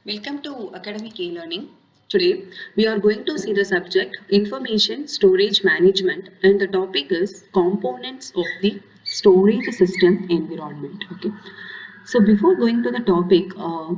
Welcome to Academic E-Learning. Today we are going to see the subject Information Storage Management, and the topic is components of the storage system environment. Okay. So before going to the topic,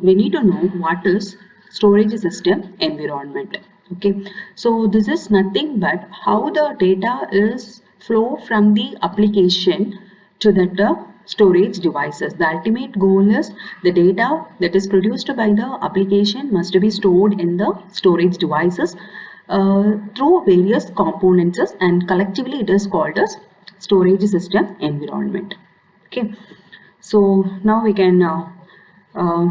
we need to know what is storage system environment. Okay. So this is nothing but how the data is flow from the application to the storage devices. The ultimate goal is the data that is produced by the application must be stored in the storage devices through various components, and collectively it is called as storage system environment. Okay, so now we can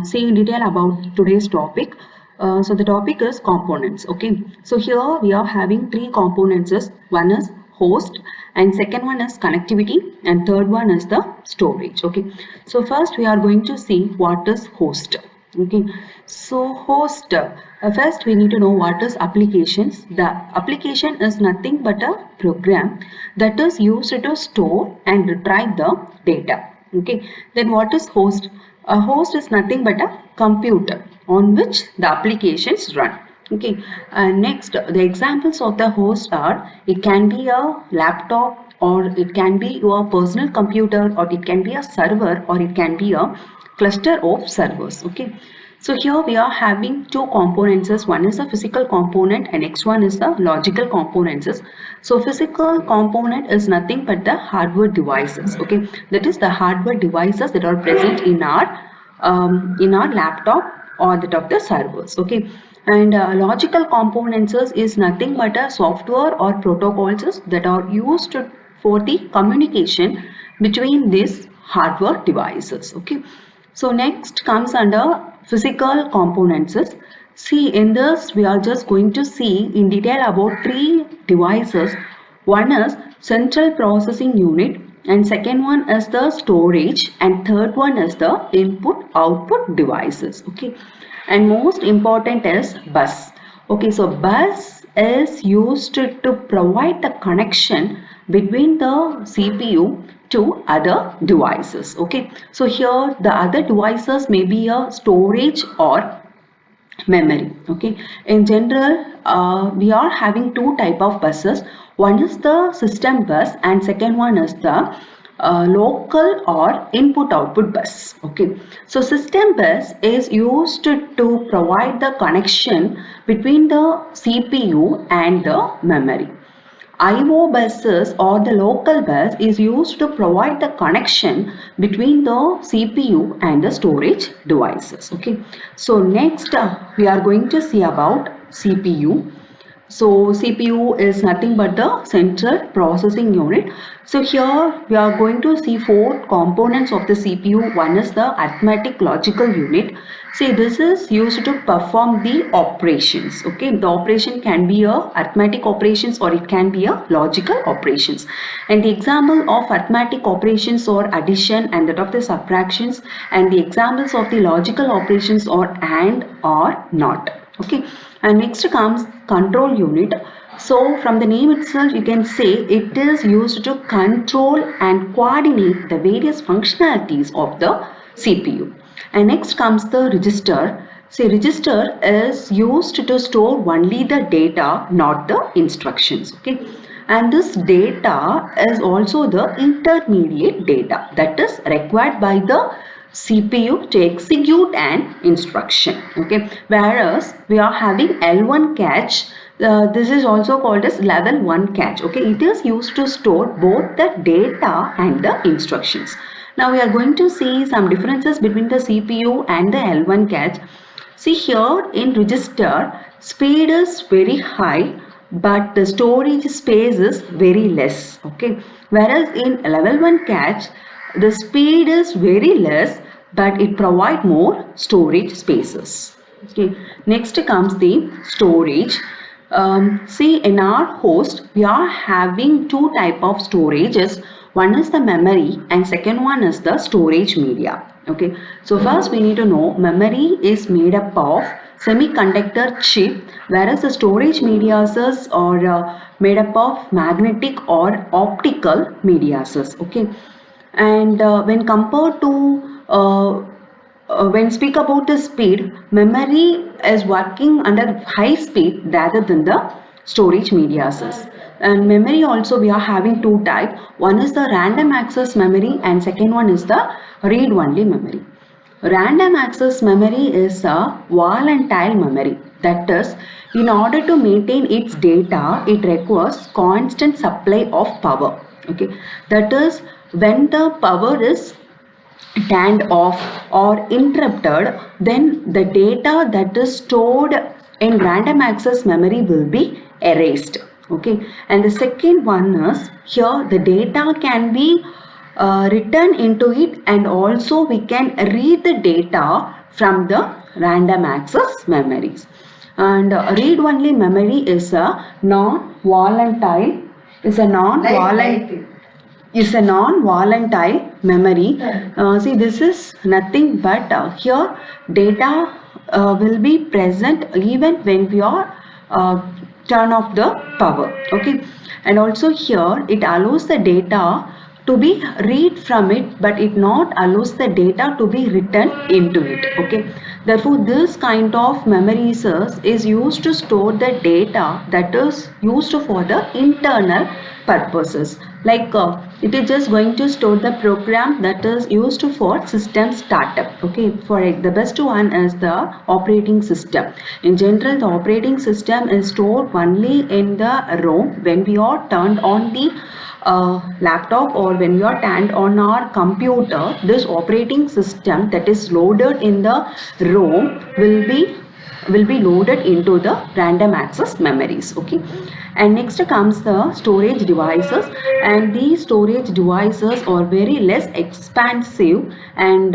see in detail about today's topic. So the topic is components. Okay, so here we are having three components. One is host, and second one is connectivity, and third one is the storage. Okay, so first we are going to see what is host. Okay, so host, first we need to know what is applications. The application is nothing but a program that is used to store and retrieve the data. Okay, then what is host? A host is nothing but a computer on which the applications run. Okay, next, the examples of the host are, it can be a laptop, or it can be your personal computer, or it can be a server, or it can be a cluster of servers. Okay, so here we are having two components. One is a physical component and next one is the logical components. So physical component is nothing but the hardware devices. Okay, that is the hardware devices that are present in our laptop or that of the servers. Okay, and logical components is nothing but a software or protocols that are used for the communication between these hardware devices. Okay, so next comes under physical components. See, in this we are just going to see in detail about three devices. One is central processing unit, and second one is the storage, and third one is the input output devices. Okay, and most important is bus. Okay, so bus is used to provide the connection between the CPU to other devices. Okay, so here the other devices may be a storage or memory. Okay, in general we are having two type of buses. One is the system bus and second one is the local or input output bus. Okay, so system bus is used to provide the connection between the CPU and the memory. IO buses or the local bus is used to provide the connection between the CPU and the storage devices. Okay, so next we are going to see about CPU. So CPU is nothing but the central processing unit. So here we are going to see four components of the CPU. One is the arithmetic logical unit. See, this is used to perform the operations. Okay, the operation can be a arithmetic operations or it can be a logical operations. And the example of arithmetic operations or addition and that of the subtractions, and the examples of the logical operations or and or not. Okay, and next comes control unit. So from the name itself you can say it is used to control and coordinate the various functionalities of the CPU. And next comes the register. Say register is used to store only the data, not the instructions. Okay, and this data is also the intermediate data that is required by the CPU to execute an instruction. Okay, whereas we are having L1 cache. This is also called as level 1 cache. Okay, it is used to store both the data and the instructions. Now we are going to see some differences between the CPU and the L1 cache. See, here in register, speed is very high, but the storage space is very less. Okay, whereas in level 1 cache, the speed is very less, but it provide more storage spaces. Okay, next comes the storage. See, in our host we are having two type of storages. One is the memory and second one is the storage media. Okay, so first we need to know memory is made up of semiconductor chip, whereas the storage medias are made up of magnetic or optical medias. Okay, and when compared to when speak about the speed, memory is working under high speed rather than the storage medias. And memory also we are having two type. One is the random access memory and second one is the read only memory. Random access memory is a volatile memory. That is, in order to maintain its data, it requires constant supply of power. Okay, that is when the power is turned off or interrupted, then the data that is stored in random access memory will be erased. Okay, and the second one is here the data can be written into it, and also we can read the data from the random access memories. And read only memory is a non-volatile, is a non-volatile memory. See, this is nothing but here data will be present even when we are turn off the power. Okay, and also here it allows the data to be read from it, but it not allows the data to be written into it. Okay, therefore this kind of memory source is used to store the data that is used for the internal purposes, like it is just going to store the program that is used for system startup. Okay, for the best one is the operating system. In general, the operating system is stored only in the ROM when we are turned on the laptop or when we are turned on our computer. This operating system that is loaded in the ROM will be loaded into the random access memories. Okay, and next comes the storage devices, and these storage devices are very less expansive, and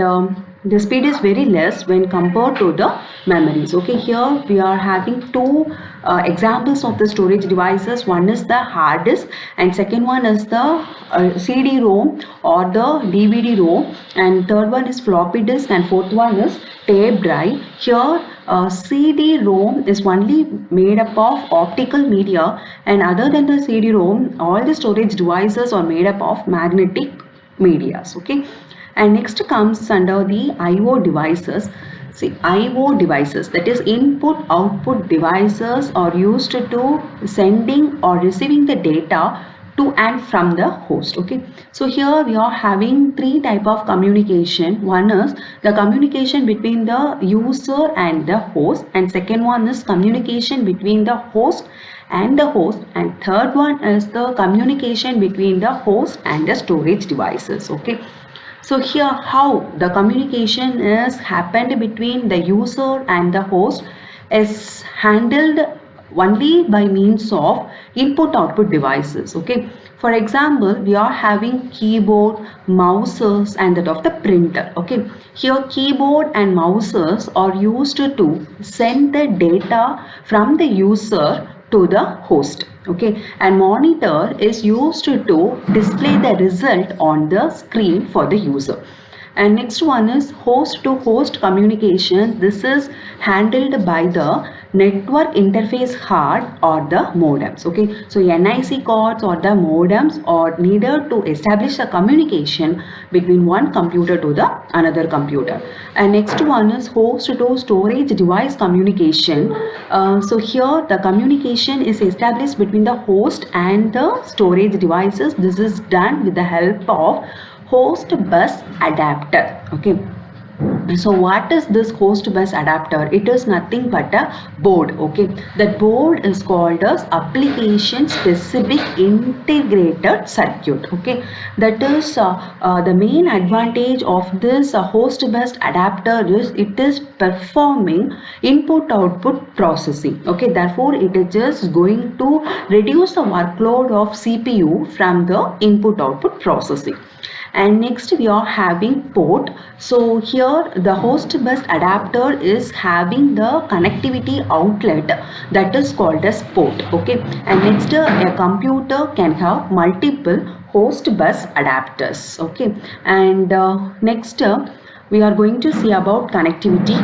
the speed is very less when compared to the memories. Okay, here we are having two examples of the storage devices. One is the hard disk and second one is the CD-ROM or the DVD-ROM, and third one is floppy disk, and fourth one is tape drive. Here CD-ROM is only made up of optical media, and other than the CD-ROM, all the storage devices are made up of magnetic medias. Okay, and next comes under the I/O devices. See, I/O devices, that is input output devices, are used to sending or receiving the data to and from the host. Okay, so here we are having three type of communication. One is the communication between the user and the host, and second one is communication between the host, and third one is the communication between the host and the storage devices. Okay, so here how the communication is happened between the user and the host is handled only by means of input output devices. Okay, for example, we are having keyboard, mouses, and that of the printer. Okay, here keyboard and mouses are used to send the data from the user to the host. Okay, and monitor is used to display the result on the screen for the user. And next one is host to host communication. This is handled by the network interface card or the modems. Okay, so NIC cards or the modems are needed to establish a communication between one computer to the another computer. And next one is host to storage device communication. So here the communication is established between the host and the storage devices. This is done with the help of host bus adapter. Okay, so what is this host bus adapter? It is nothing but a board. Okay, that board is called as application specific integrated circuit. Okay, that is the main advantage of this host bus adapter is it is performing input output processing. Okay, therefore it is just going to reduce the workload of CPU from the input output processing. And next we are having port. So here the host bus adapter is having the connectivity outlet that is called as port. Okay, and next a computer can have multiple host bus adapters. Okay, and next we are going to see about connectivity.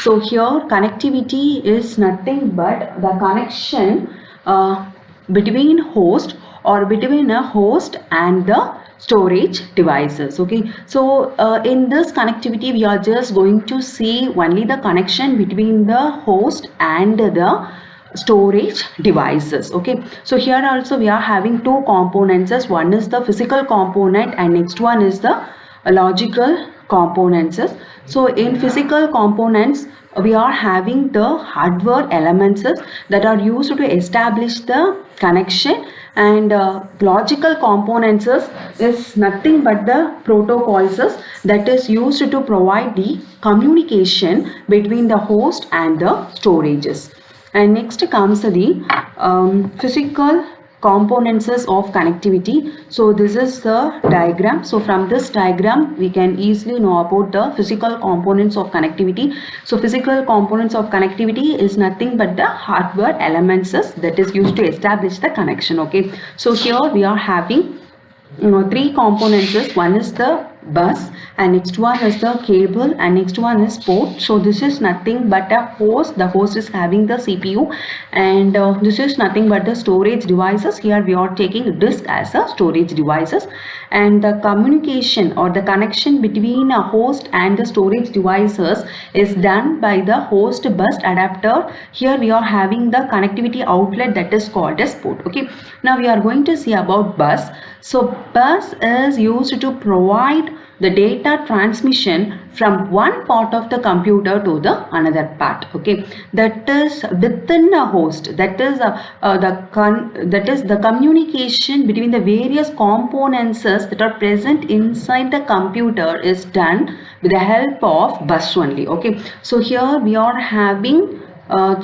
So here connectivity is nothing but the connection between host or between a host and the storage devices. Okay, so in this connectivity we are just going to see only the connection between the host and the storage devices. Okay, so here also we are having two components. One is the physical component and next one is the logical components. So in physical components we are having the hardware elements that are used to establish the connection, and logical components is nothing but the protocols that is used to provide the communication between the host and the storages. And next comes the physical components of connectivity. So this is the diagram. So from this diagram we can easily know about the physical components of connectivity. So physical components of connectivity is nothing but the hardware elements that is used to establish the connection. Okay, so here we are having three components. One is the bus, and next one is the cable, and next one is port. So this is nothing but a host. The host is having the CPU, and this is nothing but the storage devices. Here we are taking disk as a storage devices, and the communication or the connection between a host and the storage devices is done by the host bus adapter. Here we are having the connectivity outlet that is called as port. Okay, now we are going to see about bus. So bus is used to provide the data transmission from one part of the computer to the another part. Okay, that is within a host. That is the communication between the various components that are present inside the computer is done with the help of bus only. Okay, so here we are having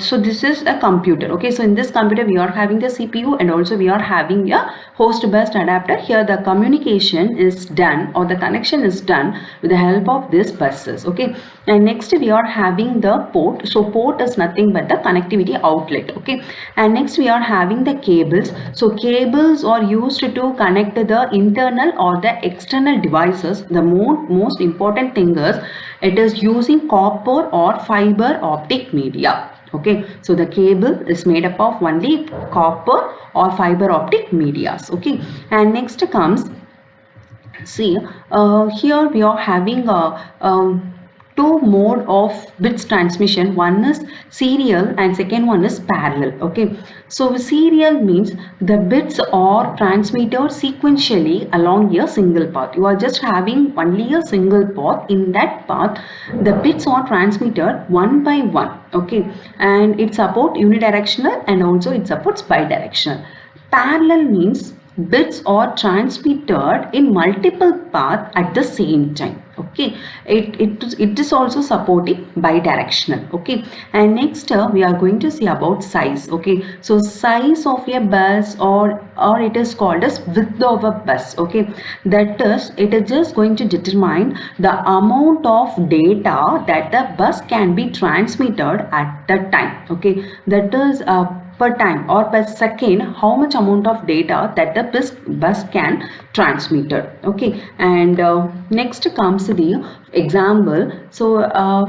so this is a computer. Okay, so in this computer we are having the CPU and also we are having a host bus adapter. Here the communication is done or the connection is done with the help of these buses. Okay, and next we are having the port. So port is nothing but the connectivity outlet. Okay, and next we are having the cables. So cables are used to connect the internal or the external devices. The most important thing is it is using copper or fiber optic media. Okay, so the cable is made up of only copper or fiber optic medias. Okay, and next comes, see, here we are having a two mode of bits transmission. One is serial and second one is parallel. Okay, so serial means the bits are transmitted sequentially along a single path. You are just having only a single path. In that path the bits are transmitted one by one. Okay, and it supports unidirectional and also it supports bidirectional. Parallel means bits are transmitted in multiple paths at the same time. Okay, it is also supporting bidirectional. Okay, and next we are going to see about size. Okay, so size of a bus or it is called as width of a bus. Okay, that is, it is just going to determine the amount of data that the bus can be transmitted at the time. Okay, that is per time or per second how much amount of data that the bus can transmit. Okay, and next comes the example. So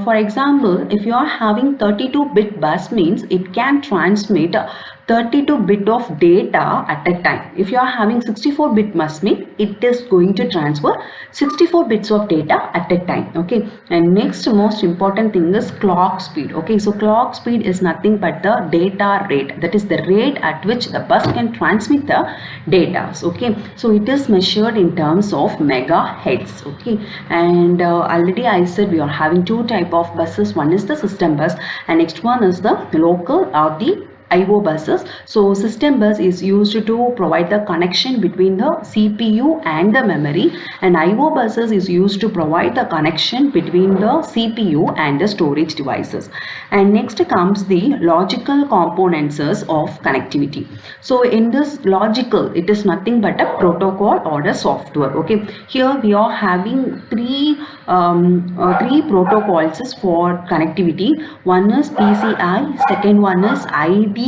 for example, if you are having 32-bit bus means it can transmit 32 bit of data at a time. If you are having 64-bit bus means it is going to transfer 64 bits of data at a time. Okay, and next most important thing is clock speed. Okay, so clock speed is nothing but the data rate, that is the rate at which the bus can transmit the data. Okay, so it is measured in terms of megahertz. Okay, and already I said we are having two type of buses. One is the system bus and next one is the local or the IO buses. So system bus is used to provide the connection between the CPU and the memory, and IO buses is used to provide the connection between the CPU and the storage devices. And next comes the logical components of connectivity. So in this logical, it is nothing but a protocol or a software. Okay, here we are having three protocols for connectivity. One is PCI, second one is ID,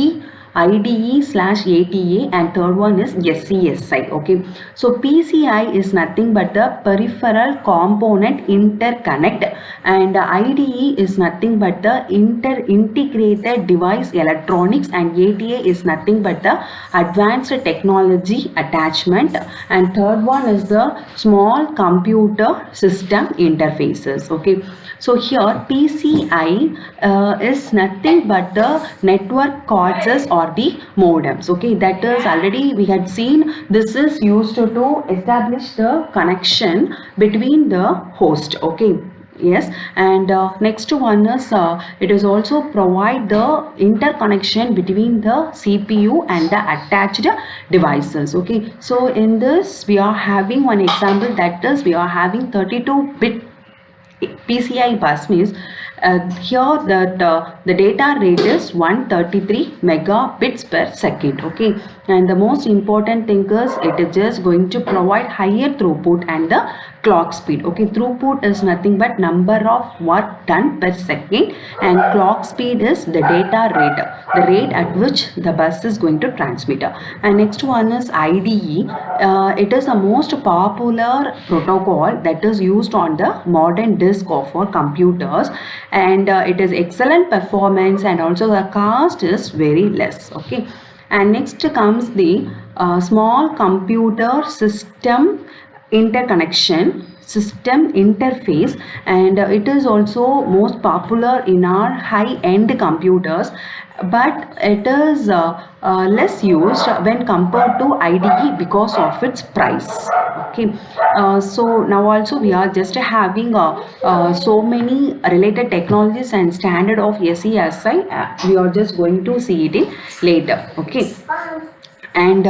IDE slash ATA, and third one is SCSI. Okay, so PCI is nothing but the peripheral component interconnect, and IDE is nothing but the integrated device electronics, and ATA is nothing but the advanced technology attachment, and third one is the small computer system interfaces. Okay, so here PCI is nothing but the network cards or the modems. Okay, that is already we had seen. This is used to establish the connection between the host. Okay, yes, and next one is it is also provide the interconnection between the CPU and the attached devices. Okay, so in this we are having one example, that is we are having 32-bit PCI bus, means here that the data rate is 133 megabits per second. Okay, and the most important thing is it is just going to provide higher throughput and the clock speed. Okay, throughput is nothing but number of work done per second, and clock speed is the data rate, the rate at which the bus is going to transmit. And next one is IDE. It is the most popular protocol that is used on the modern disk of our computers, and it is excellent performance, and also the cost is very less. Okay, and next comes the small computer system interconnection system interface, and it is also most popular in our high-end computers, but it is less used when compared to IDE because of its price. Okay, so now also we are just having so many related technologies and standard of SCSI. We are just going to see it in later. Okay, and